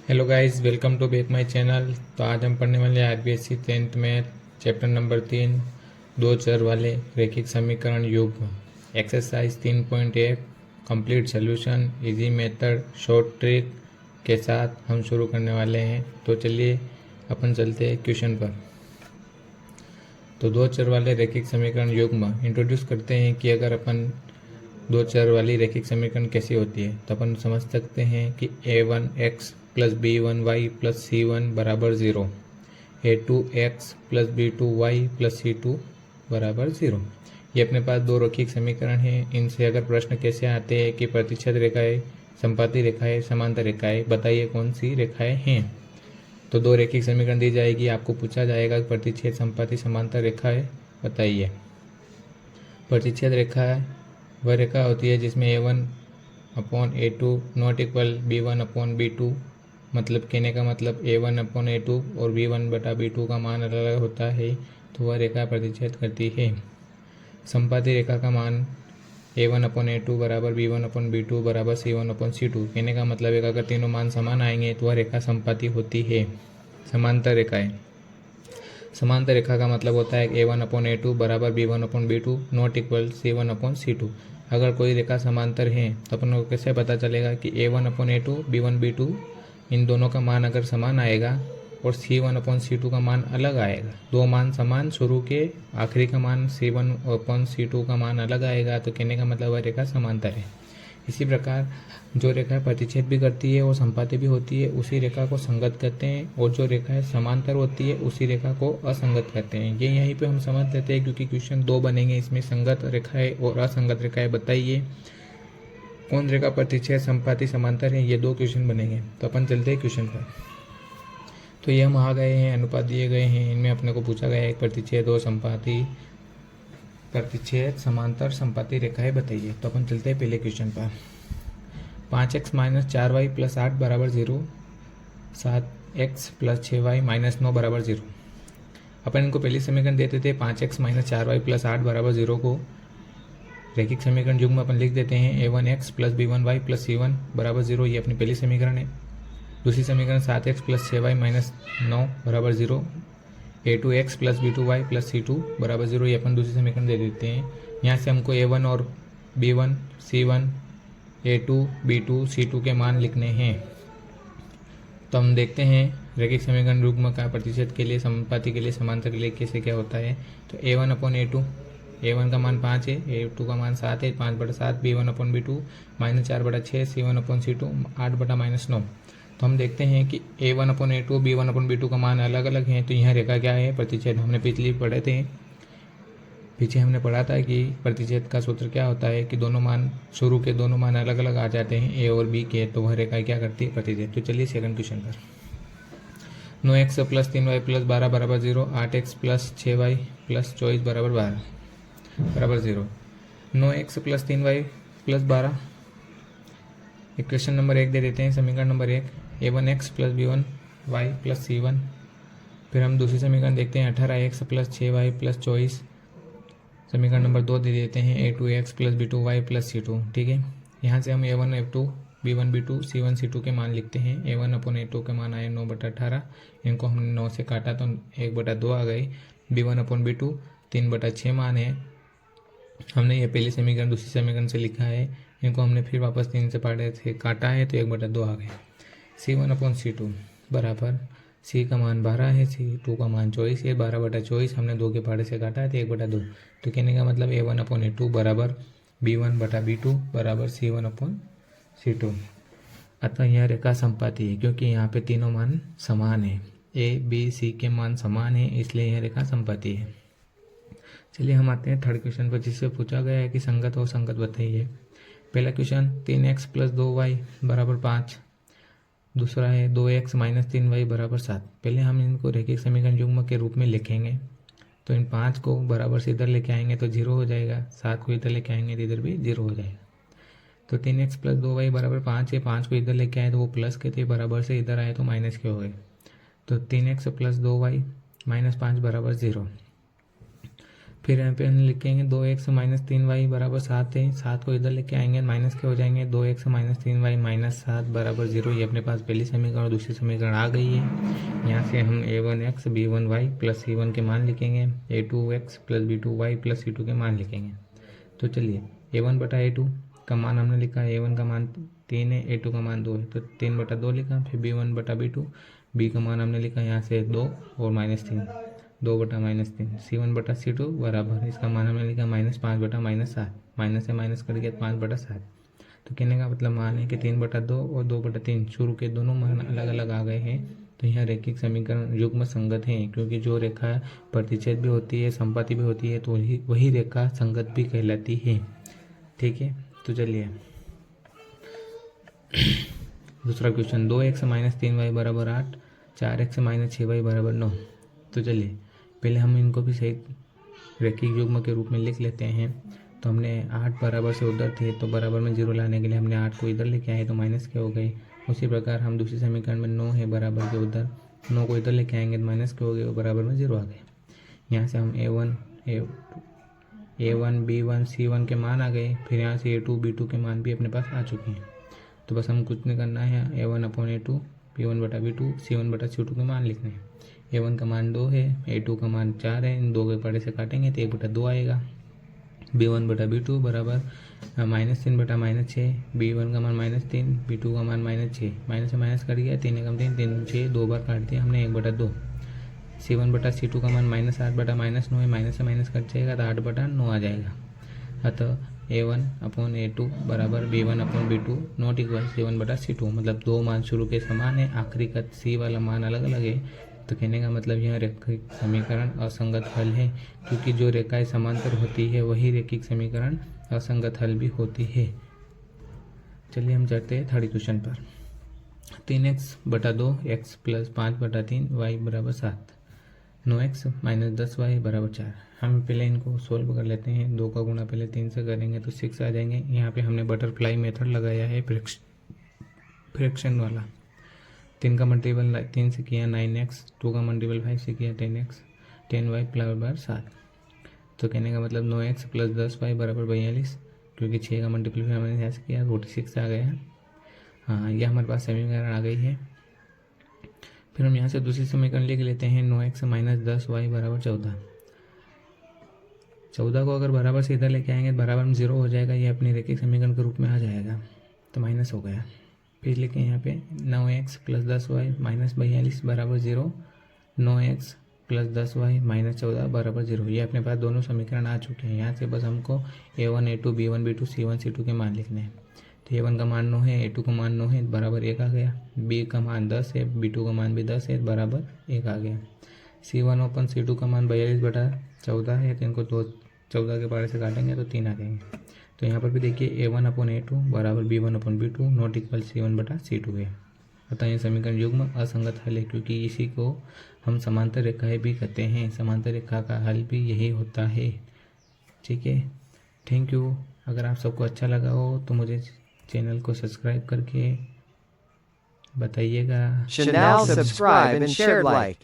Hello guys, welcome to back my channel. तो आज हम पढ़ने वाले हैं आरबीएससी 10th में चैप्टर नंबर 3 दो चर वाले रैखिक समीकरण युग्म exercise 3.1 complete solution easy method short trick के साथ हम शुरू करने वाले हैं। तो चलिए अपन चलते हैं क्वेश्चन पर। तो दो चर वाले रैखिक समीकरण युग्म इंट्रोड्यूस करते हैं कि अगर अपन दो चर वाली रैखिक समीकरण कैसी होती है तो अपन समझ सकते हैं कि a1x plus b1y plus c1 बराबर 0, a2x plus b2y plus c2 बराबर 0। ये अपने पास दो रैखिक समीकरण हैं। इनसे अगर प्रश्न कैसे आते हैं कि प्रतिच्छेद रेखाएं, संपाती रेखाएं, समांतर रेखाएं, बताइए कौन सी रेखाएं हैं। तो दो रैखिक समीकरण दी जाएगी, आपको पूछा जाएगा प्रतिच्छेद संपाती समांतर रेखाएं बताइए। प्रतिच्छेद रेखा वह रेखा होती है जिसमें a1/a2 नॉट इक्वल b1/b2, मतलब कहने का मतलब a1/a2 और b1/b2 का मान अलग अलग होता है, तो वह रेखा प्रतिच्छेद करती है। संपाती रेखा का मान a1/a2 बराबर b1/b2 बराबर c1/c2, कहने का मतलब है कि अगर तीनों मान समान आएंगे तो वह रेखा संपाती होती है। समांतर रेखाएं, समांतर रेखा का मतलब होता है a1/a2 बराबर b1/b2 नॉट इक्वल c1/c2। अगर कोई रेखा समांतर है तो अपन को कैसे पता चलेगा कि a1/a2 b1/b2 इन दोनों का मान अगर समान आएगा और c1/c2 का मान अलग आएगा, दो मान समान, शुरू के आखिरी का मान c1/c2 का मान अलग आएगा, तो कहने का मतलब वह रेखा समांतर है। इसी प्रकार जो रेखा प्रतिच्छेद भी करती है और संपाती भी होती है उसी रेखा को संगत कहते हैं, और जो रेखा समांतर होती है उसी रेखा को असंगत कहते हैं। ये यहीं पे हम समझ लेते हैं क्योंकि क्वेश्चन दो बनेंगे, इसमें संगत रेखाएं और असंगत रेखाएं बताइए कौन रेखा प्रतिच्छेद संपाती समांतर है। ये दो क्वेश्चन बनेंगे। तो अपन चलते हैं क्वेश्चन पर। तो ये हम आ गए हैं, अनुपात दिए गए हैं, इनमें अपने को पूछा गया है प्रतिच्छेद और संपाती, प्रतिच्छेद समांतर संपाती रेखाएं बताइए। तो अपन चलते हैं पहले क्वेश्चन पर। 5x माइनस 4y प्लस 8 बराबर 0, 7x प्लस 6y माइनस 9 बराबर 0। अपन इनको पहली समीकरण देते थे 5x माइनस 4y प्लस 8 बराबर 0 को रैखिक समीकरण युग्म अपन लिख देते हैं a1x plus b1y plus c1 बराबर 0। ये अपनी पहली समीकरण है। दूसरी समीकरण 7x प्लस 6y माइनस 9 बराबर 0, a2x plus b2y plus c2 बराबर 0। ये अपन दूसरी समीकरण दे देते हैं। यहाँ से हमको a1 और b1 c1 a2 b2 c2 के मान लिखने हैं। तो हम देखते हैं रैखिक समीकरण युग्म का प्रतिच्छेद के लिए, समानुपाती के लिए, समांतर के लिए कैसे क्या होता है। तो a1/a2, a1 का मान 5 है, a2 का मान 7 है, 5/7 b1/b2 -4/6 c1/c2 8/-9। तो हम देखते हैं कि a1/a2 b1/b2 का मान अलग अलग हैं, तो यह रेखा क्या है, प्रतिच्छेद। हमने पीछे हमने पढ़ा था कि प्रतिच्छेद का सूत्र क्या होता है कि दोनों मान, शुरू के दोनों मान अलग अलग आ जाते हैं ए और बी के, तो वह रेखा क्या करती है, प्रतिच्छेद। तो चलिए सेकंड क्वेश्चन पर। 9x प्लस 3y प्लस 12 बराबर 0, 8x प्लस 6y प्लस 24 बराबर 0। 9x plus 3y plus 12, equation number 1 दे देते हैं, समीकरण number 1 a1x plus b1y plus c1। फिर हम दूसरी समीकरण देखते हैं 18x प्लस 6y प्लस 24, समीकरण नंबर 2 दे देते हैं a2x plus b2y plus c2। ठीक है, यहाँ से हम a1 a2 b1 b2 c1 c2 के मान लिखते हैं। a1/a2 के मान आए 9/18, इनको हमने 9 से काटा तो 1/2 आ गई। b1/b2 3/6 मान है, हमने ये पहली समीकरण दूसरी समीकरण से लिखा है, इनको हमने फिर वापस 3 से पाटे से काटा है तो 1/2 आ गए। c1/c2 बराबर c का मान 12 है, c2 का मान 24 है, 12/24 हमने 2 के पाटे से काटा है तो 1/2। तो कहने का मतलब a1/a2 बराबर b1/b2 बराबर c1/c2। अतः यह रेखा संपाती है क्योंकि यहाँ पे तीनों मान समान है, a b c के मान समान है, इसलिए यह रेखा संपाती है। चलिए हम आते हैं थर्ड क्वेश्चन पर, जिससे पूछा गया है कि संगत और संगत बताइए। पहला क्वेश्चन 3x प्लस 2y बराबर 5, दूसरा है 2x माइनस 3y बराबर 7। पहले हम इनको रैखिक समीकरण युग्म के रूप में लिखेंगे। तो इन 5 को बराबर से इधर लेके आएंगे तो 0 हो जाएगा, 7 को इधर लेके आएंगे तो इधर भी 0 हो जाएगा। तो 3x प्लस 2y बराबर 5 है, 5 को इधर लेके आए तो वो प्लस के थे, बराबर से इधर आए तो माइनस के हो गए। तो 3x प्लस 2y माइनस 5 बराबर 0। फिर यहाँ पे हम लिखेंगे 2x माइनस 3y बराबर 7 है। 7 को इधर लेके आएंगे, माइनस के हो जाएंगे। 2x माइनस 3y माइनस 7 बराबर 0। ये अपने पास पहली समीकरण और दूसरी समीकरण आ गई है। यहाँ से हम a1x b1y प्लस c1 के मान लिखेंगे, a2x plus b2y plus c2 के मान लिखेंगे। तो चलिए a1 बटा a2 का मान हमने लिखा, a1 का मान 3 है, a2 का मान 2 है, तो 3 बटा 2 लिखा। फिर b1 बटा b2, b का मान हमने लिखा यहाँ से 2 और माइनस 3, 2 बटा माइनस 3। c1 बटा c2 बराबर, इसका मान हमने लिखा -5 बटा -7, माइनस से माइनस कर दिया 5 बटा 7। तो कहने का मतलब मान है कि 3 बटा 2 और 2 बटा 3 शुरू के दोनों मान अलग अलग आ गए हैं। तो यहाँ रैखिक समीकरण युग्म संगत है, क्योंकि जो रेखा प्रतिच्छेद भी होती है, संपाति भी होती है, तो वही रेखा संगत भी कहलाती है। ठीक है, तो चलिए दूसरा क्वेश्चन, 2x माइनस 3y बराबर 8, 4x माइनस 6y बराबर 9। तो चलिए पहले हम इनको भी सही रैखिक युग्म के रूप में लिख लेते हैं। तो हमने 8 बराबर से उधर थे, तो बराबर में 0 लाने के लिए हमने 8 को इधर लेके आए, तो माइनस के हो गए। उसी प्रकार हम दूसरी समीकरण में 9 है बराबर के उधर, 9 को इधर लेके आएंगे तो माइनस के हो गए, बराबर में 0 आ गए। यहाँ से हम a1 b1 c1 के मान आ गए। फिर यहाँ से a2 b2 के मान भी अपने पास आ चुके हैं। तो बस हम कुछ नहीं करना है, a1 अपॉन a2 b1 बटा b2 c1 बटा c2 के मान लिखने हैं। a1 का मान 2 है, a2 का मान 4 है, इन 2 के पड़े से काटेंगे तो 1 बटा 2 आएगा। b1 बटा b2 बराबर -3 बटा -6, b1 का मान -3, b2 का मान -6, माइनस से माइनस कर दिया, 3 एकम 3, 3 6, 2 बार काट दिया हमने, 1 बटा 2। c1 बटा c2 का मान -8 बटा -9 है, माइनस से माइनस कट जाएगा तो 8 बटा 9 आ जाएगा। अतः a1 अपॉन a2 बराबर b1 upon b2 not equal c1 बटा c2। मतलब दो मान शुरू के समान है, आखिरी का c वाला मान अलग अलग है। तो कहने का मतलब यह रैखिक समीकरण असंगत हल है, क्योंकि जो रेखाएं समांतर होती है वही रैखिक समीकरण असंगत हल भी होती है। चलिए हम चलते हैं थर्ड क्वेश्चन पर। 3x बटा 2 x प्लस 5 बटा 3 y बराबर 7, 9x माइनस 10y बराबर 4। हम पहले इनको सोल्व कर लेते हैं। 2 का गुणा पहले 3 से करेंगे तो 6 आ जाएंगे। यहाँ पे हमने बटरफ्लाई मेथड लगाया है फ्रैक्शन वाला। 3 का मल्टीपल 3 से किया 9x, 2 का मल्टीपल 5 से किया 10x, 10y बराबर 7। तो कहने का मतलब 9x प्लस 10y बराबर 42, क्योंकि 6 का मल्टीपल हमने यहाँ से किया 46 आ गया। हाँ, यह हमारे पास समीकरण आ गई है। फिर हम यहाँ से दूसरी समीकरण लिख लेते हैं, 9x माइनस 10y बराबर 14। 14 को अगर बराबर से इधर लेके आएंगे बराबर में 0 हो जाएगा, ये अपने रैखिक समीकरण के रूप में आ जाएगा, तो माइनस हो गया। फिर लिखें यहाँ पे 9x प्लस 10y माइनस 42 बराबर 0, 9x प्लस 10y माइनस 14 बराबर 0। ये अपने पास दोनों समीकरण आ चुके हैं। यहाँ से बस हमको a1 a2 b1 b2 c1 c2 के मान लिखने हैं। तो a1 का मान 9 है, a2 का मान 9 है, बराबर 1 आ गया। b का मान 10 है, b2 का मान भी 10 है, बराबर 1 आ गया। c1 ओपन c2 का मान 42 बटा 14 है, तो इनको 14 के पारे से काटेंगे तो 3 आ जाएंगे। तो यहाँ पर भी देखिए a1 अपॉन a2 बराबर b1 upon b2 not equal c1 बटा c2 है। अतः ये समीकरण युग्म असंगत हल है, क्योंकि इसी को हम समांतर रेखाएं भी कहते हैं। समांतर रेखा का हल भी यही होता है। ठीक है, थैंक यू। अगर आप सबको अच्छा लगा हो तो मुझे चैनल को सब्सक्राइब करके बताइएगा। Chanel subscribe and share like.